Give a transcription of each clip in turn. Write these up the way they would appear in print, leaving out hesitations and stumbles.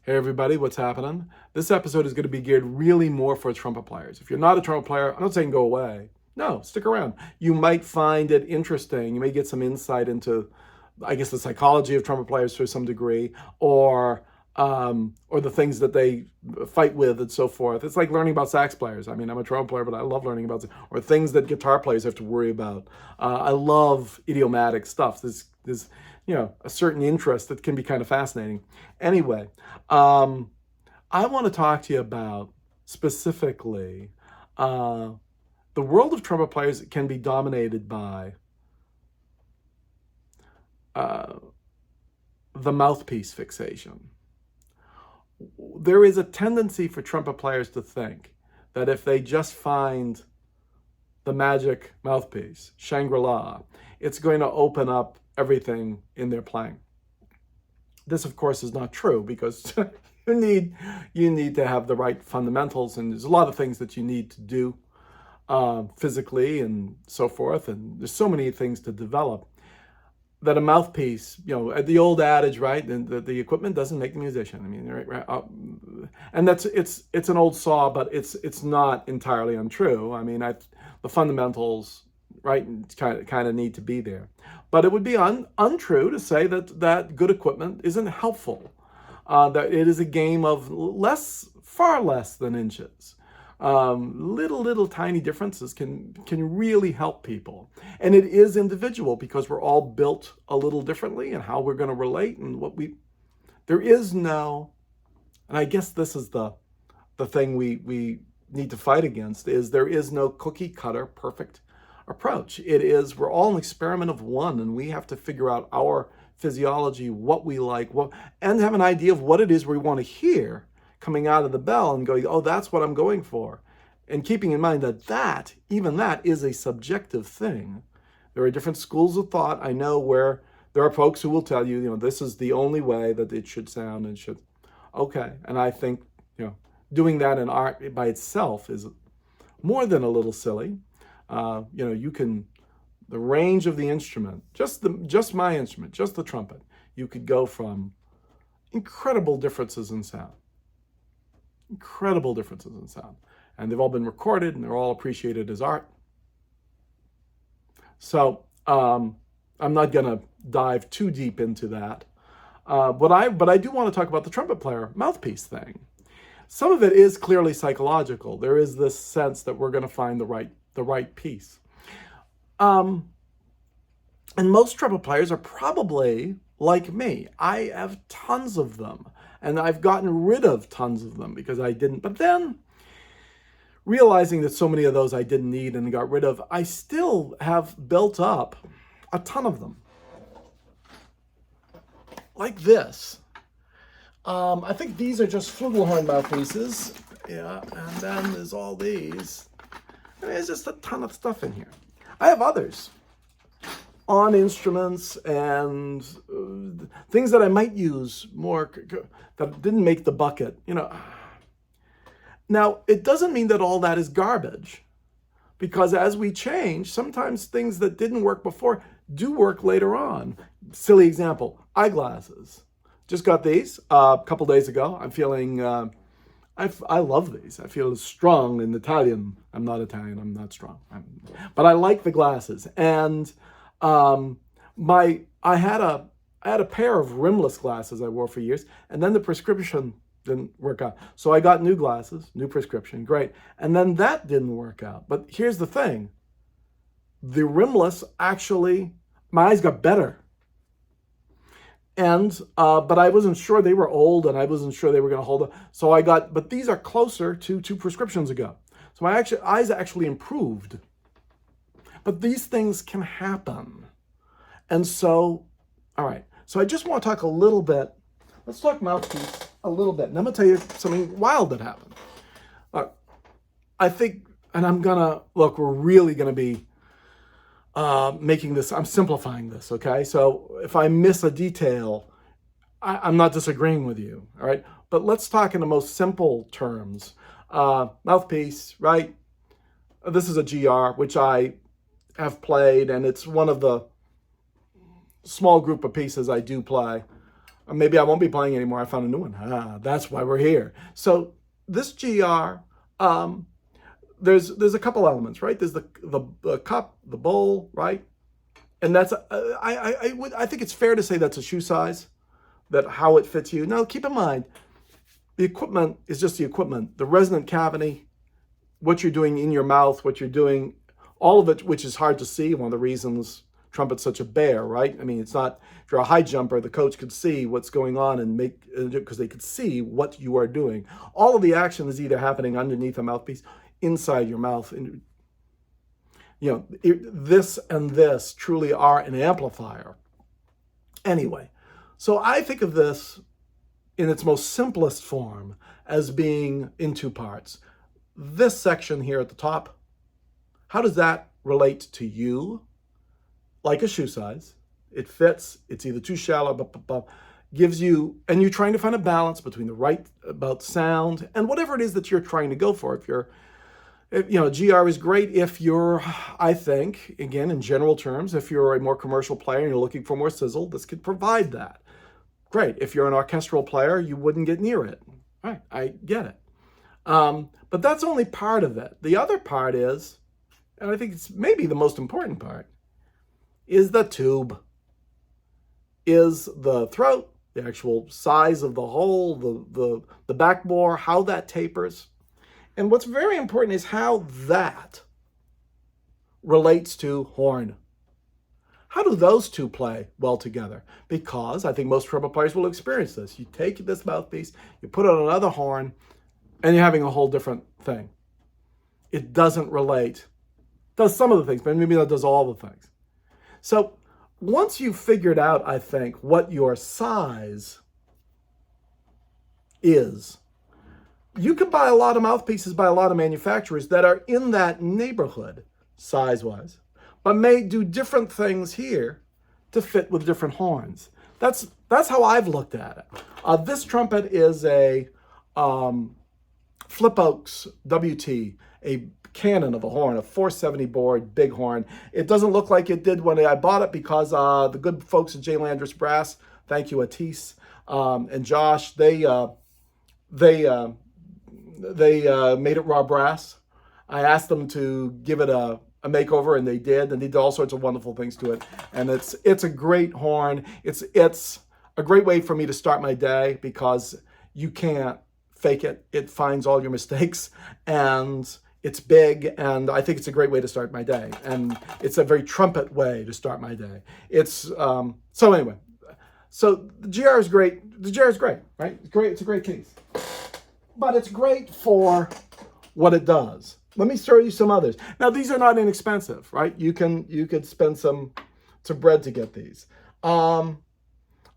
Hey everybody, what's happening? This episode is going to be geared really more for trumpet players. If you're not a trumpet player, I'm not saying go away. No, stick around. You might find it interesting. You may get some insight into, I guess, the psychology of trumpet players to some degree, or the things that they fight with and so forth. It's like learning about sax players. I mean, I'm a trumpet player, but I love learning about, or things that guitar players have to worry about. I love idiomatic stuff. There's a certain interest that can be kind of fascinating. Anyway, I want to talk to you about specifically the world of trumpet players can be dominated by the mouthpiece fixation. There is a tendency for trumpet players to think that if they just find the magic mouthpiece, Shangri-La, it's going to open up everything in their playing. This, of course, is not true because you need to have the right fundamentals, and there's a lot of things that you need to do physically and so forth, and there's so many things to develop that a mouthpiece, the old adage, right? And the equipment doesn't make the musician. I mean, right, and it's an old saw, but it's not entirely untrue. I mean, the fundamentals, right, kind of need to be there. But it would be untrue to say that good equipment isn't helpful. That it is a game of far less than inches. Little tiny differences can really help people, and it is individual because we're all built a little differently and how we're going to relate and there is no, and I guess this is the thing we need to fight against, is there is no cookie cutter perfect approach. We're all an experiment of one, and we have to figure out our physiology, what we like, and have an idea of what it is we want to hear coming out of the bell and going, oh, that's what I'm going for. And keeping in mind that even that is a subjective thing. There are different schools of thought. I know where there are folks who will tell you, this is the only way that it should sound and should. Okay. And I think, doing that in art by itself is more than a little silly. You can, the range of the instrument, just my instrument, just the trumpet, you could go from incredible differences in sound. Incredible differences in sound. And they've all been recorded and they're all appreciated as art. So I'm not going to dive too deep into that. But I do want to talk about the trumpet player mouthpiece thing. Some of it is clearly psychological. There is this sense that we're going to find the right piece. And most trumpet players are probably like me. I have tons of them. And I've gotten rid of tons of them because I didn't. But then, realizing that so many of those I didn't need and got rid of, I still have built up a ton of them. Like this. I think these are just flugelhorn mouthpieces. Yeah, and then there's all these. And there's just a ton of stuff in here. I have others on instruments and things that I might use more that didn't make the bucket, Now, it doesn't mean that all that is garbage, because as we change, sometimes things that didn't work before do work later on. Silly example, eyeglasses. Just got these a couple days ago. I'm feeling, I love these. I feel strong in Italian. I'm not Italian, I'm not strong. But I like the glasses. And I had a pair of rimless glasses I wore for years, and then the prescription didn't work out. So I got new glasses, new prescription, great. And then that didn't work out. But here's the thing. The rimless actually, my eyes got better. And, but I wasn't sure they were old, and I wasn't sure they were going to hold up. So but these are closer to 2 prescriptions ago. So my eyes actually improved. But these things can happen. And so, all right. So I just want to talk a little bit. Let's talk mouthpiece a little bit. And I'm going to tell you something wild that happened. I think, and we're really going to be making this, I'm simplifying this, okay? So if I miss a detail, I'm not disagreeing with you, all right? But let's talk in the most simple terms. Mouthpiece, right? This is a GR, which I have played, and it's one of the small group of pieces I do play. Or maybe I won't be playing anymore. I found a new one. That's why we're here. So this GR, there's a couple elements, right? There's the cup, the bowl, right? And that's I think it's fair to say that's a shoe size, that how it fits you. Now keep in mind, the equipment is just the equipment. The resonant cavity, what you're doing in your mouth, what you're doing, all of it, which is hard to see. One of the reasons Trumpet's such a bear, right? I mean, it's not, if you're a high jumper, the coach could see what's going on and because they could see what you are doing. All of the action is either happening underneath a mouthpiece, inside your mouth. And, this and this truly are an amplifier. Anyway, so I think of this in its most simplest form as being in two parts. This section here at the top, how does that relate to you? Like a shoe size. It fits, it's either too shallow, gives you, and you're trying to find a balance between the right about sound and whatever it is that you're trying to go for. GR is great if you're, I think, again, in general terms, if you're a more commercial player and you're looking for more sizzle, this could provide that. Great. If you're an orchestral player, you wouldn't get near it. All right, I get it. But that's only part of it. The other part is, and I think it's maybe the most important part, is the tube, is the throat, the actual size of the hole, the back bore, how that tapers. And what's very important is how that relates to horn. How do those two play well together? Because I think most trumpet players will experience this. You take this mouthpiece, you put it on another horn, and you're having a whole different thing. It doesn't relate. It does some of the things, but maybe that does all the things. So once you've figured out, I think, what your size is, you can buy a lot of mouthpieces by a lot of manufacturers that are in that neighborhood size-wise, but may do different things here to fit with different horns. That's how I've looked at it. This trumpet is a Flip Oaks WT, a cannon of a horn, a 470 board, big horn. It doesn't look like it did when I bought it because the good folks at J. Landris Brass, thank you, Atis and Josh, they made it raw brass. I asked them to give it a makeover, and they did all sorts of wonderful things to it. And it's a great horn. It's a great way for me to start my day because you can't fake it. It finds all your mistakes, and it's big, and I think it's a great way to start my day. And it's a very trumpet way to start my day. So anyway, so the GR is great. The GR is great, right? It's great. It's a great case. But it's great for what it does. Let me show you some others. Now, these are not inexpensive, right? You could spend some bread to get these. I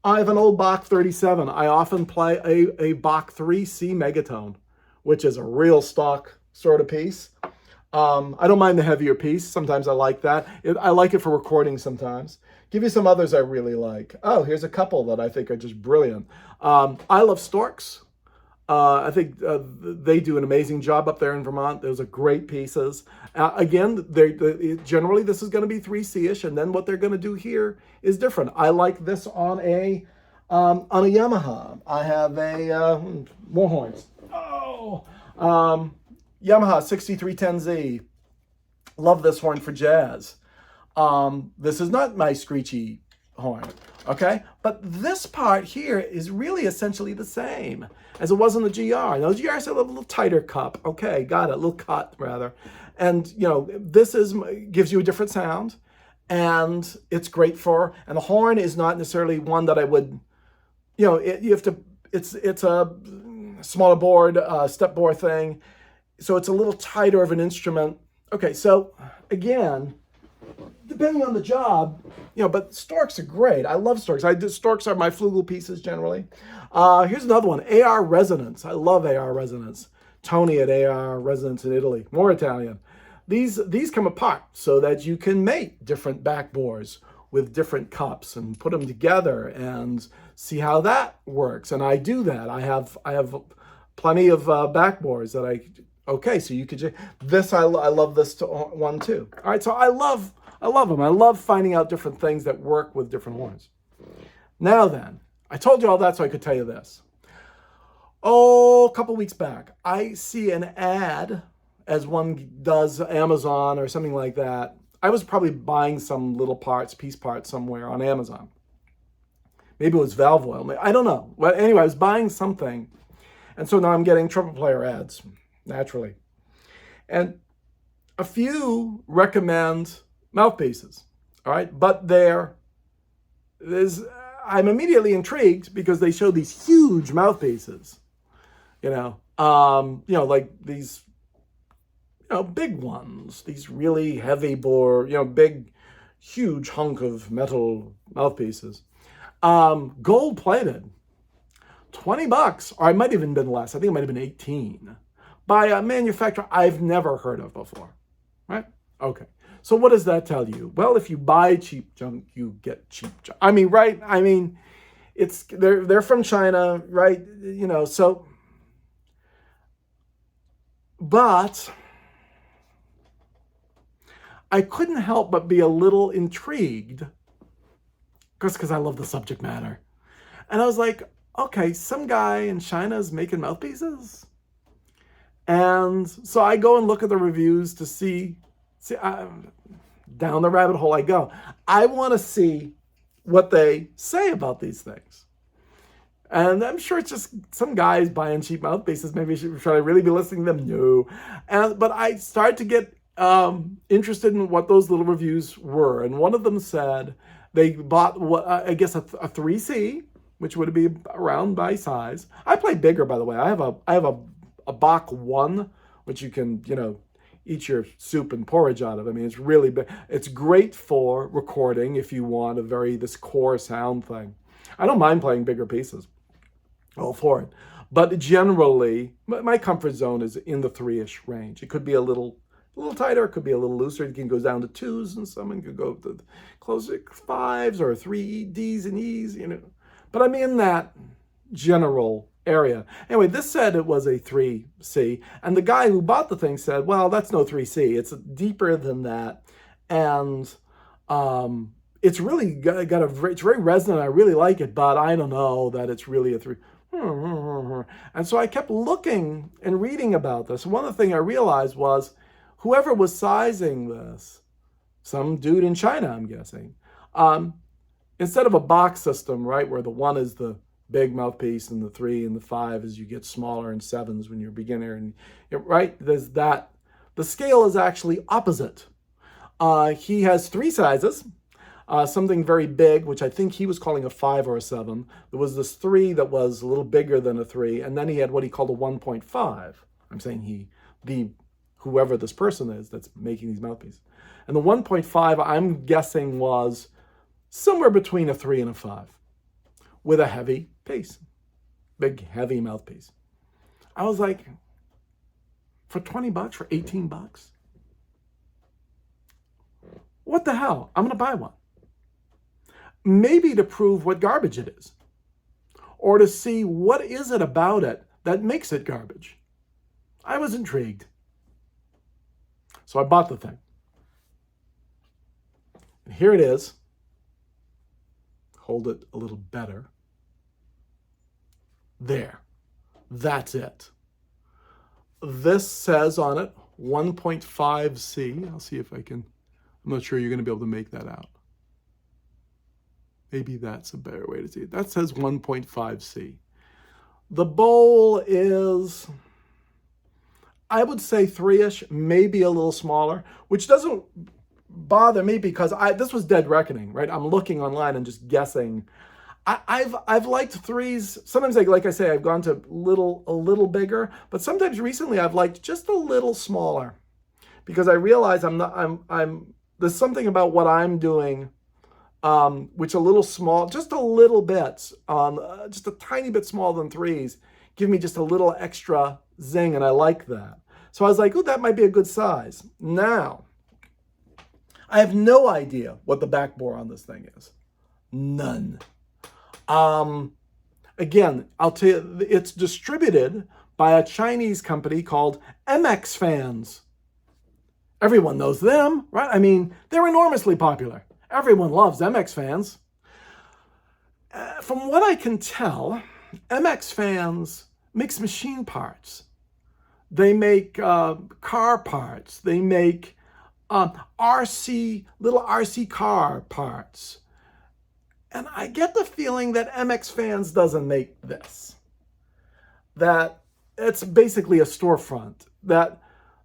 have an old Bach 37. I often play a Bach 3C Megatone, which is a real stock sort of piece. I don't mind the heavier piece. Sometimes I like that. I like it for recording sometimes. Give you some others I really like. Oh, here's a couple that I think are just brilliant. I love Storks. I think they do an amazing job up there in Vermont. Those are great pieces. Again, generally this is going to be 3C-ish, and then what they're going to do here is different. I like this on a Yamaha. I have a more horns. Yamaha 6310Z. Love this horn for jazz. This is not my screechy horn. Okay, but this part here is really essentially the same as it was in the GR. Now, the GR has a little tighter cup. Okay, got it, a little cut rather. And, this gives you a different sound, and it's great for, and the horn is not necessarily one that I would, it's a smaller board, step bore thing, so it's a little tighter of an instrument. Okay, so again, depending on the job, but Storks are great. I love Storks. Storks are my flugel pieces generally. Here's another one, AR Resonance. I love AR Resonance. Tony at AR Resonance in Italy, more Italian. These come apart so that you can make different backbores with different cups and put them together and see how that works. And I do that. I have plenty of backbores that so you could this. I love this one too. All right, so I love them. I love finding out different things that work with different horns. Now then, I told you all that so I could tell you this. Oh, a couple weeks back, I see an ad, as one does Amazon or something like that. I was probably buying some little parts, piece parts somewhere on Amazon. Maybe it was valve oil. I don't know. Well, anyway, I was buying something. And so now I'm getting trumpet player ads, naturally. And a few recommend mouthpieces, all right? But I'm immediately intrigued because they show these huge mouthpieces, like these, big ones, these really heavy bore, big, huge hunk of metal mouthpieces. Gold plated, $20, or it might have even been less. I think it might have been 18 by a manufacturer I've never heard of before, right? Okay. So what does that tell you? Well, if you buy cheap junk, you get cheap junk. I mean, right? I mean, they're from China, right? So, but I couldn't help but be a little intrigued, because I love the subject matter. And I was like, okay, some guy in China is making mouthpieces. And so I go and look at the reviews to see down the rabbit hole I go. I want to see what they say about these things. And I'm sure it's just some guys buying cheap mouthpieces. Maybe should I really be listening to them? No. But I started to get interested in what those little reviews were. And one of them said they bought a 3C, which would be around my size. I play bigger, by the way. I have a Bach 1, which you can, eat your soup and porridge out of. I mean, it's really big. It's great for recording if you want this core sound thing. I don't mind playing bigger pieces. All for it. But generally, my comfort zone is in the 3-ish range. It could be a little tighter, it could be a little looser. It can go down to 2s, and someone could go to closer to 5s or 3 Ds and Es, But I'm in that general area. Anyway, this said it was a 3C, and the guy who bought the thing said, well, that's no 3C. It's deeper than that, and it's really it's very resonant. I really like it, but I don't know that it's really a 3. And so I kept looking and reading about this. One of the things I realized was whoever was sizing this, some dude in China, I'm guessing, instead of a box system, right, where the 1 is the big mouthpiece and the 3 and the 5 as you get smaller, and 7s when you're a beginner, and right, there's that. The scale is actually opposite. He has 3 sizes. Something very big, which I think he was calling a 5 or a 7. There was this 3 that was a little bigger than a 3, and then he had what he called a 1.5. I'm saying whoever this person is that's making these mouthpieces. And the 1.5, I'm guessing, was somewhere between a 3 and a 5, with a heavy piece, big heavy mouthpiece. I was like, for $20, for $18, what the hell? I'm gonna buy one. Maybe to prove what garbage it is, or to see what is it about it that makes it garbage. I was intrigued. So I bought the thing. And here it is. Hold it a little better. There. That's it. This says on it 1.5C. I'll see if I can. I'm not sure you're going to be able to make that out. Maybe that's a better way to see it. That says 1.5C. The bowl is, I would say 3-ish, maybe a little smaller, which doesn't bother me because this was dead reckoning, right? I'm looking online and just guessing. I've liked 3s. Sometimes, like I say, I've gone to a little bigger, but sometimes recently I've liked just a little smaller because I realize there's something about what I'm doing, which a little small, just a little bit, just a tiny bit smaller than 3s, give me just a little extra zing, and I like that. So I was like, oh, that might be a good size. Now, I have no idea what the back bore on this thing is. None. Again, I'll tell you, it's distributed by a Chinese company called MX Fans. Everyone knows them, right? I mean, they're enormously popular. Everyone loves MX Fans. From what I can tell, MX fans makes machine parts. They make car parts. They make little RC car parts. And I get the feeling that MX fans doesn't make this. That it's basically a storefront. That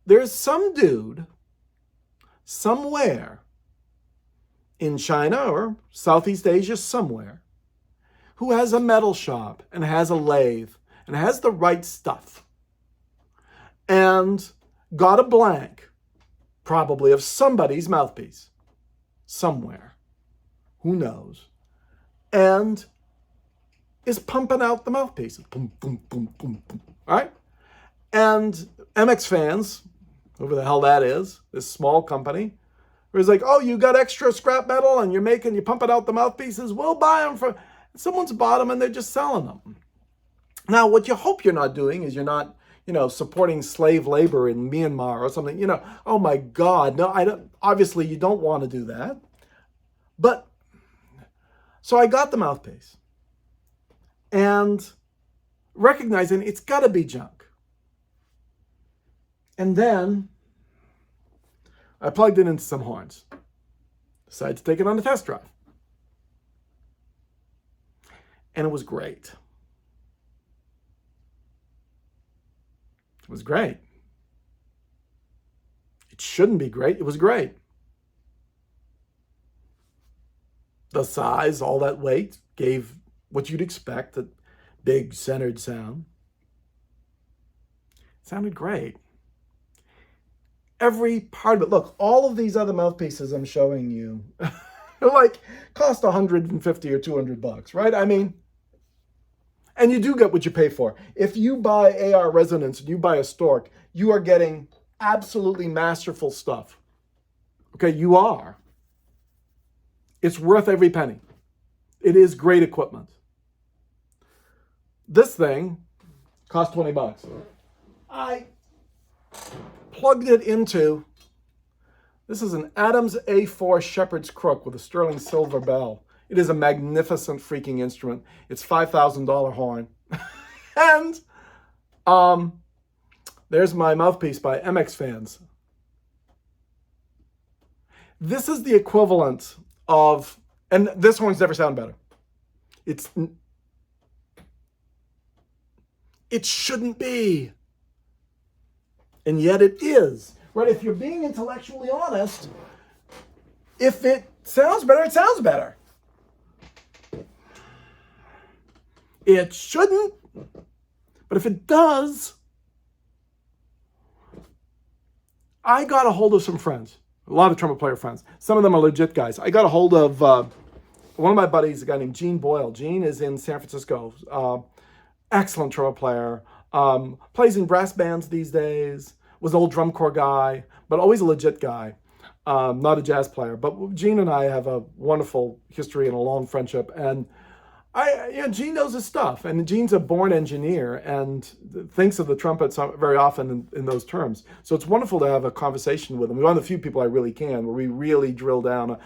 there's some dude somewhere in China or Southeast Asia somewhere who has a metal shop and has a lathe and has the right stuff and got a blank, probably of somebody's mouthpiece somewhere, who knows, and is pumping out the mouthpiece. Boom, boom, boom, boom, boom. All right? And MX fans, whoever the hell that is, this small company, who's like, oh, you got extra scrap metal and you're pumping out the mouthpieces, we'll buy them for... Someone's bought them and they're just selling them. Now, what you hope you're not doing is you're not, supporting slave labor in Myanmar or something. Oh my God, no, I don't. Obviously, you don't want to do that. But so I got the mouthpiece, and recognizing it's got to be junk. And then I plugged it into some horns. Decided to take it on a test drive. And it was great. It was great. It shouldn't be great. It was great. The size, all that weight, gave what you'd expect, a big centered sound. It sounded great. Every part of it. Look, all of these other mouthpieces I'm showing you, cost $150 or $200, right? I mean, and you do get what you pay for. If you buy AR Resonance and you buy a Stork, you are getting absolutely masterful stuff. Okay, you are. It's worth every penny. It is great equipment. This thing cost $20. I plugged it into, this is an Adams A4 Shepherd's Crook with a sterling silver bell. It is a magnificent freaking instrument. It's $5,000 horn. And there's my mouthpiece by MX fans. This is the equivalent of, and this horn's never sounded better. It shouldn't be. And yet it is. Right? If you're being intellectually honest, if it sounds better, it sounds better. It shouldn't, but if it does, I got a hold of some friends, a lot of trumpet player friends. Some of them are legit guys. I got a hold of one of my buddies, a guy named Gene Boyle. Gene is in San Francisco. Excellent trumpet player. Plays in brass bands these days. Was an old drum corps guy, but always a legit guy. Not a jazz player. But Gene and I have a wonderful history and a long friendship. And Gene knows his stuff, and Gene's a born engineer and thinks of the trumpets very often in those terms. So it's wonderful to have a conversation with him. We're one of the few people I really can, where we really drill down.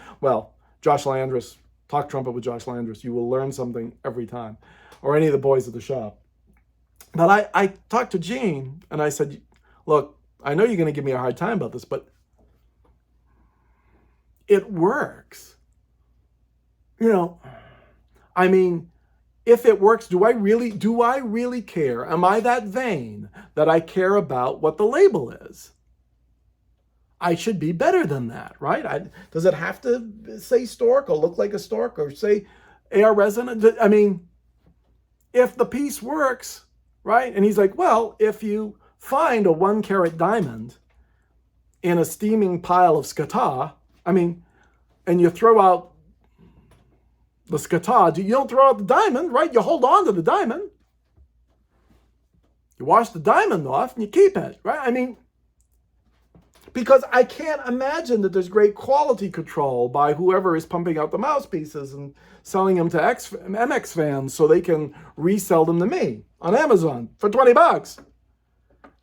Josh Landris, talk trumpet with Josh Landris. You will learn something every time, or any of the boys at the shop. But I talked to Gene, and I said, look, I know you're going to give me a hard time about this, but it works. I mean, if it works, do I really care? Am I that vain that I care about what the label is? I should be better than that, right? Does it have to say Stork or look like a Stork or say AR Resonance? I mean, if the piece works, right? And he's like, well, if you find a 1-carat diamond in a steaming pile of scata, and you throw out the scata, you don't throw out the diamond, right? You hold on to the diamond. You wash the diamond off and you keep it, right? Because I can't imagine that there's great quality control by whoever is pumping out the mouthpieces and selling them to MX fans so they can resell them to me on Amazon for $20.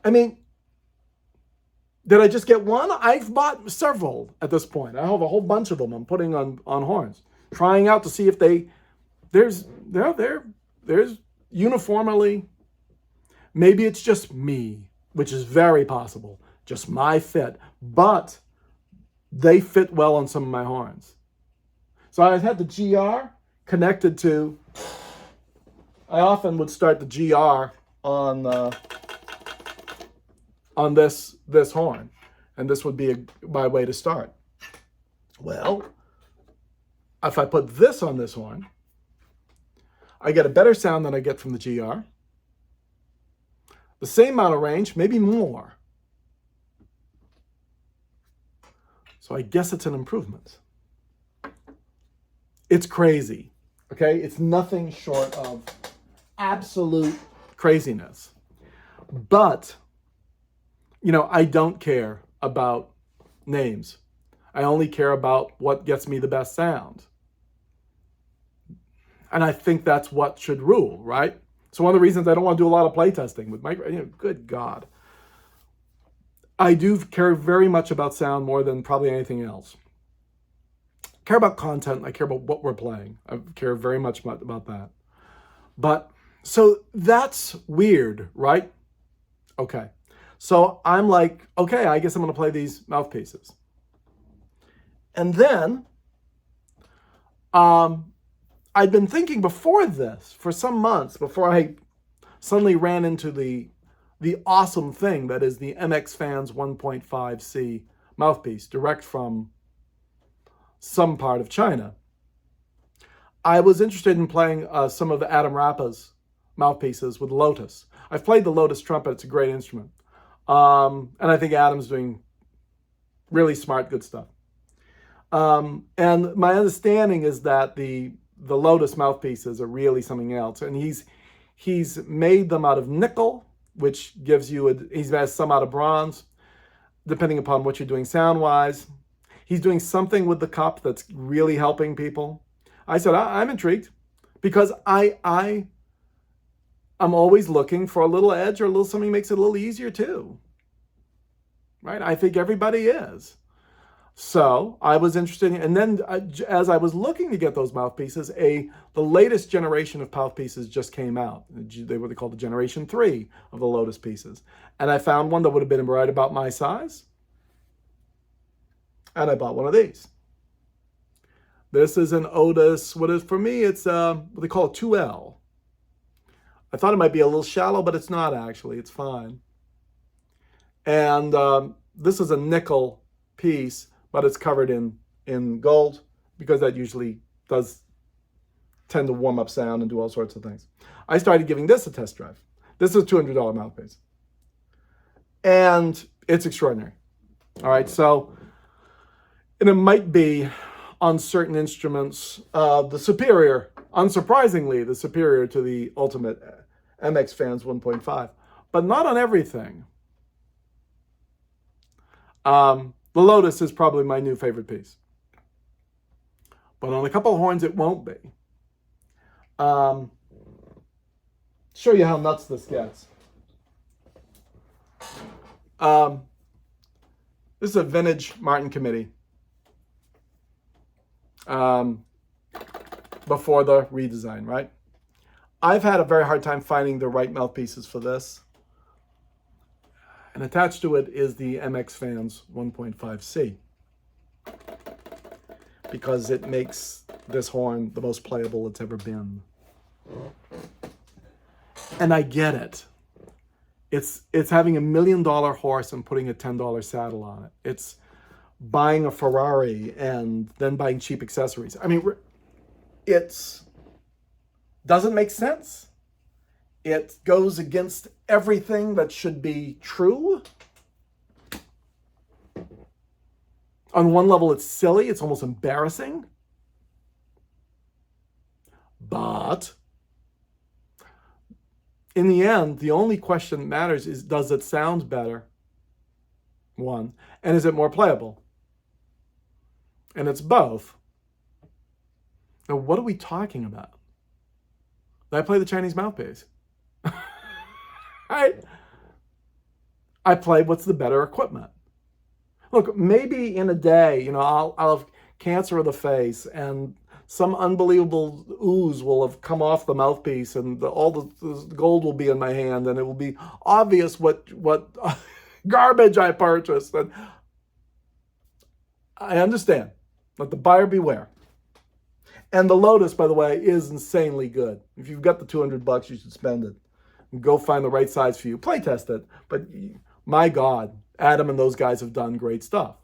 Did I just get one? I've bought several at this point. I have a whole bunch of them I'm putting on horns, trying out to see if they there's uniformly, maybe it's just me, which is very possible, just my fit, but they fit well on some of my horns. So I had the GR connected to, I often would start the GR on this horn, and this would be my way to start. Well, if I put this on this horn, I get a better sound than I get from the GR. The same amount of range, maybe more. So I guess it's an improvement. It's crazy, okay? It's nothing short of absolute craziness. But, I don't care about names. I only care about what gets me the best sound. And I think that's what should rule, right? So one of the reasons I don't want to do a lot of playtesting with good God. I do care very much about sound more than probably anything else. I care about content. I care about what we're playing. I care very much about that. But, so that's weird, right? Okay. So I'm like, okay, I guess I'm going to play these mouthpieces. And then, I'd been thinking before this, for some months, before I suddenly ran into the awesome thing that is the MX Fans 1.5C mouthpiece, direct from some part of China. I was interested in playing some of the Adam Rappa's mouthpieces with Lotus. I've played the Lotus trumpet. It's a great instrument. And I think Adam's doing really smart, good stuff. And my understanding is that the Lotus mouthpieces are really something else. And he's made them out of nickel, which gives you he has some out of bronze, depending upon what you're doing sound-wise. He's doing something with the cup that's really helping people. I said, I'm intrigued, because I'm always looking for a little edge or a little something makes it a little easier too. Right? I think everybody is. So I was interested in, and then as I was looking to get those mouthpieces, the latest generation of mouthpieces just came out. They were called the Generation 3 of the Lotus pieces. And I found one that would have been right about my size. And I bought one of these. This is an Otis, for me, it's what they call a 2L. I thought it might be a little shallow, but it's not actually. It's fine. And this is a nickel piece, but it's covered in gold, because that usually does tend to warm up sound and do all sorts of things. I started giving this a test drive. This is a $200 mouthpiece. And it's extraordinary. All right, so, and it might be on certain instruments, unsurprisingly, the superior to the Ultimate MX Fans 1.5, but not on everything. The Lotus is probably my new favorite piece. But on a couple of horns, it won't be. Show you how nuts this gets. This is a vintage Martin Committee. Before the redesign, right? I've had a very hard time finding the right mouthpieces for this. And attached to it is the MX Fans 1.5C, because it makes this horn the most playable it's ever been. And I get it. It's having $1 million horse and putting a $10 saddle on it. It's buying a Ferrari and then buying cheap accessories. I mean, it doesn't make sense. It goes against everything that should be true. On one level, it's silly. It's almost embarrassing. But in the end, the only question that matters is, does it sound better? One. And is it more playable? And it's both. Now, what are we talking about? Did I play the Chinese mouthpiece? I play what's the better equipment. Look, maybe in a day, I'll have cancer of the face and some unbelievable ooze will have come off the mouthpiece, and all the gold will be in my hand, and it will be obvious what garbage I purchased. And I understand. Let the buyer beware. And the Lotus, by the way, is insanely good. If you've got the $200, you should spend it. Go find the right size for you. Play test it. But my God, Adam and those guys have done great stuff.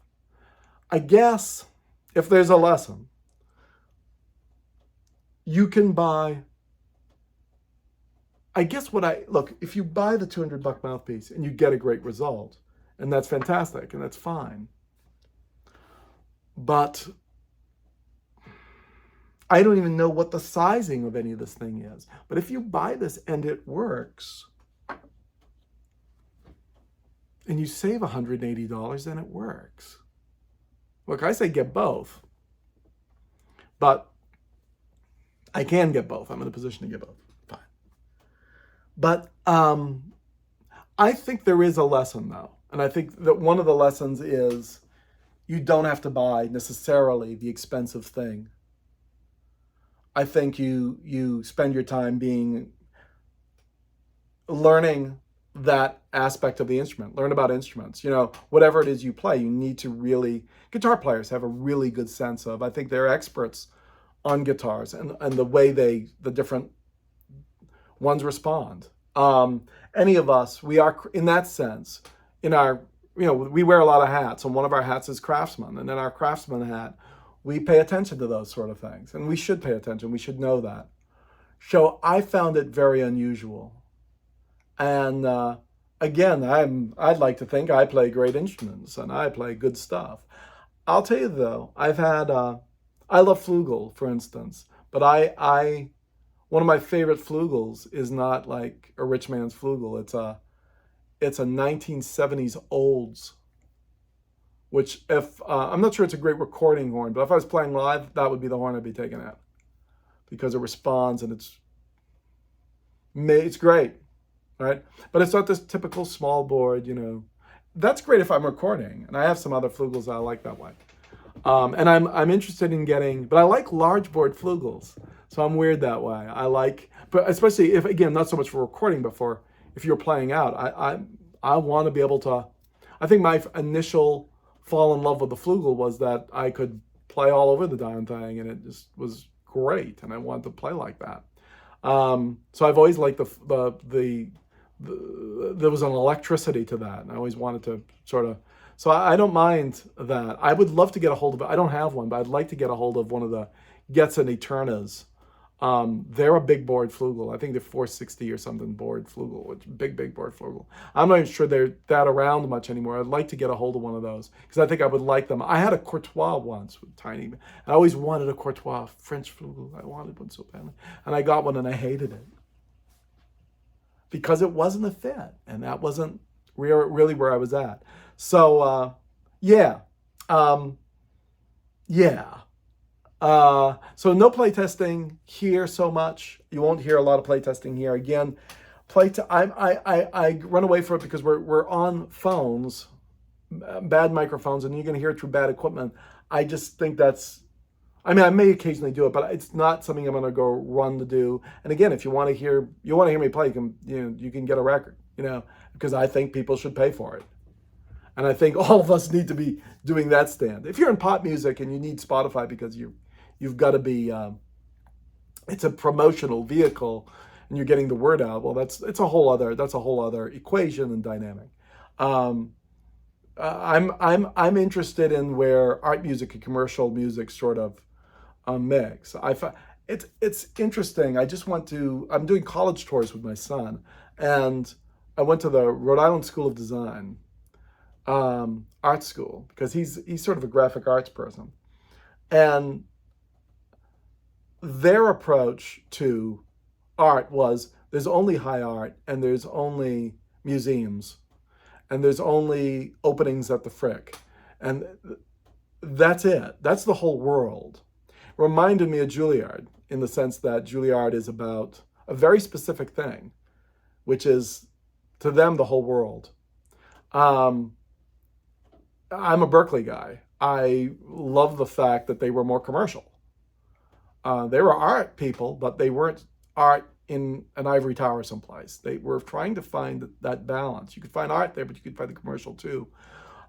I guess if there's a lesson, you can buy. I guess look, if you buy the $200 mouthpiece and you get a great result, and that's fantastic and that's fine. But I don't even know what the sizing of any of this thing is. But if you buy this and it works, and you save $180, then it works. Look, I say get both. But I can get both. I'm in a position to get both. Fine. But I think there is a lesson, though. And I think that one of the lessons is you don't have to buy necessarily the expensive thing. I think you spend your time learning that aspect of the instrument. Learn about instruments. Whatever it is you play, you need to really. Guitar players have a really good sense of. I think they're experts on guitars and the way the different ones respond. Any of us, we are in that sense. We wear a lot of hats, and one of our hats is craftsman, and in our craftsman hat, we pay attention to those sort of things, and we should pay attention. We should know that. So I found it very unusual. And again, I'd like to think I play great instruments and I play good stuff. I'll tell you though, I love flugel, for instance, but one of my favorite flugels is not like a rich man's flugel. It's a 1970s Olds, which I'm not sure it's a great recording horn, but if I was playing live, that would be the horn I'd be taking at, because it responds and it's great, right? But it's not this typical small board, That's great if I'm recording, and I have some other flugels I like that way. And I'm interested in but I like large board flugels, so I'm weird that way. But especially if, again, not so much for recording, but if you're playing out, I want to be able to. I think my initial fall in love with the flugel was that I could play all over the darn thing, and it just was great, and I wanted to play like that. So I've always liked there was an electricity to that, and I always wanted to sort of. So I don't mind that. I would love to get a hold of it. I don't have one, but I'd like to get a hold of one of the Getz and Eternas. They're a big board flugel. I think they're 460 or something board flugel, which big board flugel. I'm not even sure they're that around much anymore. I'd like to get a hold of one of those because I think I would like them. I had a Courtois once with tiny. I always wanted a Courtois French flugel. I wanted one so badly, and I got one and I hated it because it wasn't a fit, and that wasn't really where I was at. So yeah. So no playtesting here so much. You won't hear a lot of playtesting here. Again, I run away from it because we're on phones, bad microphones, and you're going to hear it through bad equipment. I just think I may occasionally do it, but it's not something I'm going to go run to do. And again, if you want to hear me play, you can get a record, because I think people should pay for it. And I think all of us need to be doing that stand. If you're in pop music and you need Spotify because you've got to be, it's a promotional vehicle and you're getting the word out. Well, that's a whole other equation and dynamic. I'm interested in where art music and commercial music sort of mix. It's interesting. I'm doing college tours with my son, and I went to the Rhode Island School of Design. Art school, because he's sort of a graphic arts person, and their approach to art was there's only high art and there's only museums and there's only openings at the Frick, and that's it. That's the whole world. It reminded me of Juilliard in the sense that Juilliard is about a very specific thing, which is to them the whole world. I'm a Berkeley guy. I love the fact that they were more commercial. They were art people, but they weren't art in an ivory tower someplace. They were trying to find that balance. You could find art there, but you could find the commercial too.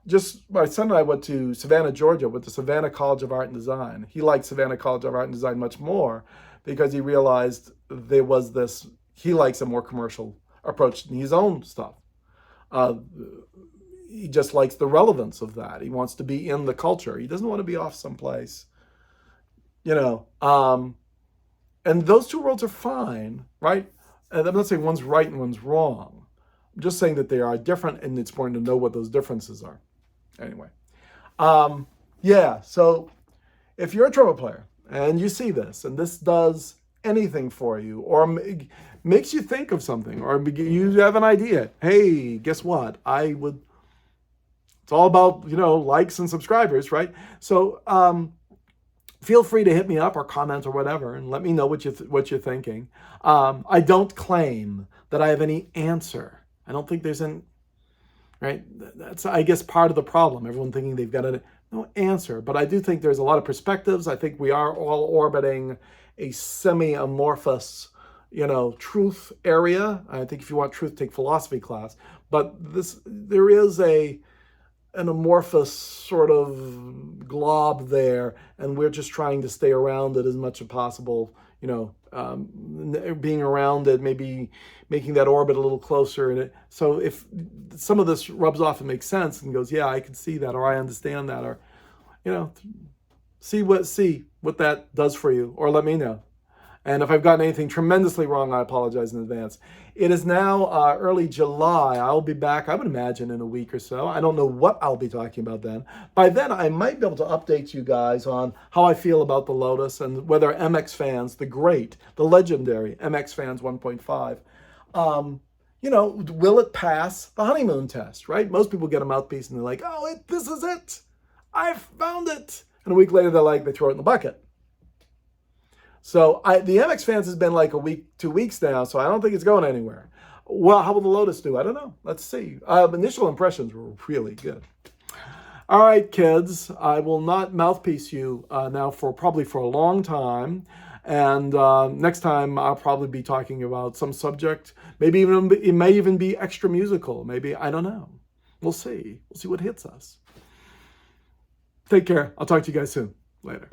Just my son and I went to Savannah, Georgia, went to Savannah College of Art and Design. He liked Savannah College of Art and Design much more because he realized there was this, he likes a more commercial approach in his own stuff. He just likes the relevance of that. He wants to be in the culture. He doesn't want to be off someplace, you know. And those two worlds are fine, right? And I'm not saying one's right and one's wrong. I'm just saying that they are different, and it's important to know what those differences are. Anyway, yeah, so if you're a trumpet player and you see this, and this does anything for you, or makes you think of something, or you have an idea, hey, guess what? It's all about, likes and subscribers, right? So feel free to hit me up or comment or whatever and let me know what you're thinking. I don't claim that I have any answer. I don't think there's right? That's, I guess, part of the problem. Everyone thinking they've got no answer. But I do think there's a lot of perspectives. I think we are all orbiting a semi-amorphous, truth area. I think if you want truth, take philosophy class. But there is an amorphous sort of glob there, and we're just trying to stay around it as much as possible, being around it, maybe making that orbit a little closer. And so if some of this rubs off and makes sense and goes, yeah, I can see that, or I understand that, or, see what that does for you, or let me know. And if I've gotten anything tremendously wrong, I apologize in advance. It is now early July. I'll be back, I would imagine, in a week or so. I don't know what I'll be talking about then. By then, I might be able to update you guys on how I feel about the Lotus and whether MX fans, the legendary MX fans 1.5, will it pass the honeymoon test, right? Most people get a mouthpiece and they're like, oh, this is it. I found it. And a week later, they throw it in the bucket. So the MX fans has been like a week, 2 weeks now, so I don't think it's going anywhere. Well, how will the Lotus do? I don't know. Let's see. Initial impressions were really good. All right, kids, I will not mouthpiece you now probably for a long time. And next time I'll probably be talking about some subject. Maybe it may even be extra musical. Maybe, I don't know. We'll see. We'll see what hits us. Take care. I'll talk to you guys soon. Later.